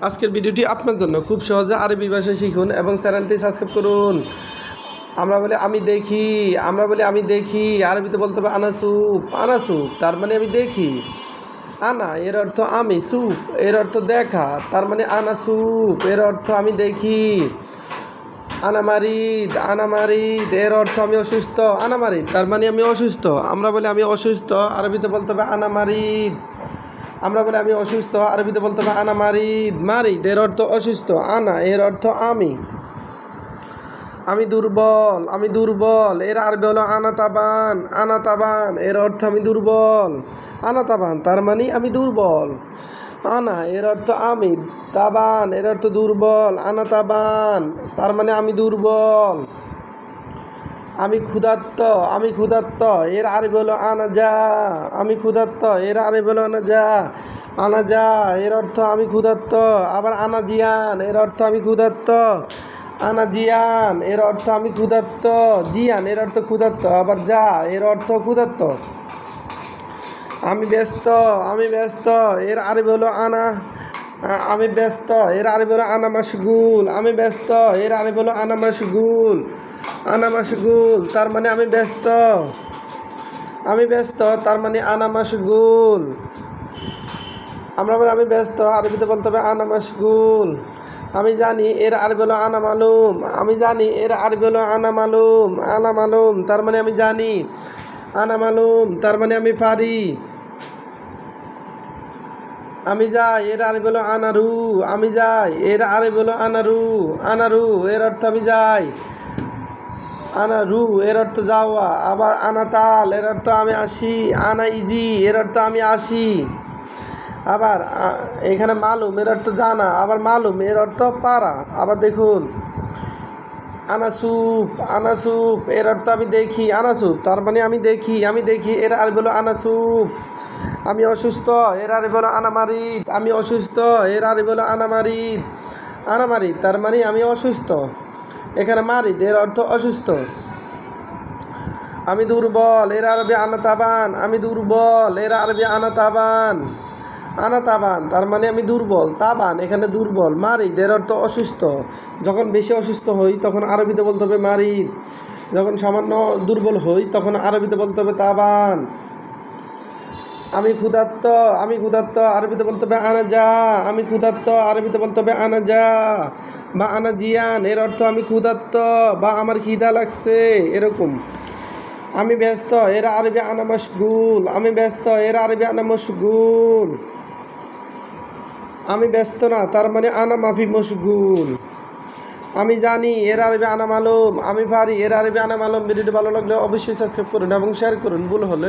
আজকের ভিডিওটি আপনার জন্য। খুব সহজে আরবি ভাষা শিখুন এবং চ্যানেলটি সাবস্ক্রাইব করুন। আমরা বলি আমি দেখি, আরবিতে বলতে হবে আনাসুপ, তার মানে আমি দেখি। আনা এর অর্থ আমি, সুপ এর অর্থ দেখা, তার মানে আনাসুপ এর অর্থ আমি দেখি। আনামারিদ এর অর্থ আমি অসুস্থ। আনামারিদ তার মানে আমি অসুস্থ। আমরা বলি আমি অসুস্থ, আরবিতে বলতে হবে আনামারিদ। আমরা বলি আমি অসুস্থ, আরবিতে বলতে হবে আনামারিদ। মারিদ এর অর্থ অসুস্থ। আনা এর অর্থ আমি। আমি দুর্বল এর আরবি হলো আনাতাবান এর অর্থ আমি দুর্বল। আনাতাবান তার মানে আমি দুর্বল। আনা এর অর্থ আমি, তাবান এর অর্থ দুর্বল। আনাতাবান তার মানে আমি দুর্বল। আমি ক্ষুধার্ত এর আরবি হলো আনাজা। আমি ক্ষুধার্ত এর আরবি হলো আনাজা এর অর্থ আমি ক্ষুধার্ত। আবার আনাজিয়ান এর অর্থ আমি ক্ষুধার্ত। আনাজিয়ান এর অর্থ আমি ক্ষুধার্ত। জিয়ান এর অর্থ ক্ষুধার্ত। আবার যা এর অর্থ ক্ষুধার্ত। আমি ব্যস্ত এর আরবি হলো আমি ব্যস্ত এর আরবি হলো আনা মাশগুল। আমি ব্যস্ত এর আরবি হলো আনা মাশগুল তার মানে আমি ব্যস্ত। তার মানে আনা মাশগুল। আমরা বলি আমি ব্যস্ত, আরবিতে বলতে হবে আনা মাশগুল। আমি জানি এর আরবি হলো আনা মালুম। আনা মালুম তার মানে আমি জানি। আনা মালুম তার মানে আমি পারি। আমি যাই এর আরবি হলো আনারু। এর আরবি হলো আনারু এর অর্থ আমি যাই। আনারু এর অর্থ যাওয়া। আবার আনাতাল এর অর্থ আমি আসি। আনা ইজি এর অর্থ আমি আসি। আবার এখানে মালুম এর অর্থ জানা। আবার মালুম এর অর্থ পারা। আবার দেখুন আনাসুপ এর অর্থ আমি দেখি। আনাসুপ তার মানে আমি দেখি এর আরবি হলো আনাসুপ। আমি অসুস্থ এর আরবি হলো আনামারিদ। আনামারিদ তার মানে আমি অসুস্থ। এখানে মারিদ এর অর্থ অসুস্থ। আমি দুর্বল এর আরবি আনাতাবান। আনাতাবান তার মানে আমি দুর্বল। তাবান এখানে দুর্বল। মারিদ এর অর্থ অসুস্থ। যখন বেশি অসুস্থ হই তখন আরবিতে বলতে হবে মারিদ। যখন সামান্য দুর্বল হই তখন আরবিতে বলতে হবে তাবান। আমি ক্ষুধার্ত আরবিতে বলতে হবে আনাজা। বা আনাজিয়ান এর অর্থ আমি ক্ষুধার্ত বা আমার খিদা লাগছে এরকম। আমি ব্যস্ত এর আরবি আনা মাশগুল। আমি ব্যস্ত না তার মানে আনা মাফি মশগুল। আমি জানি এর আরবি আনা মালুম। আমি পারি এর আরবি আনা মালুম। ভিডিওটি ভালো লাগলে অবশ্যই সাবস্ক্রাইব করুন এবং শেয়ার করুন। ভুল হলে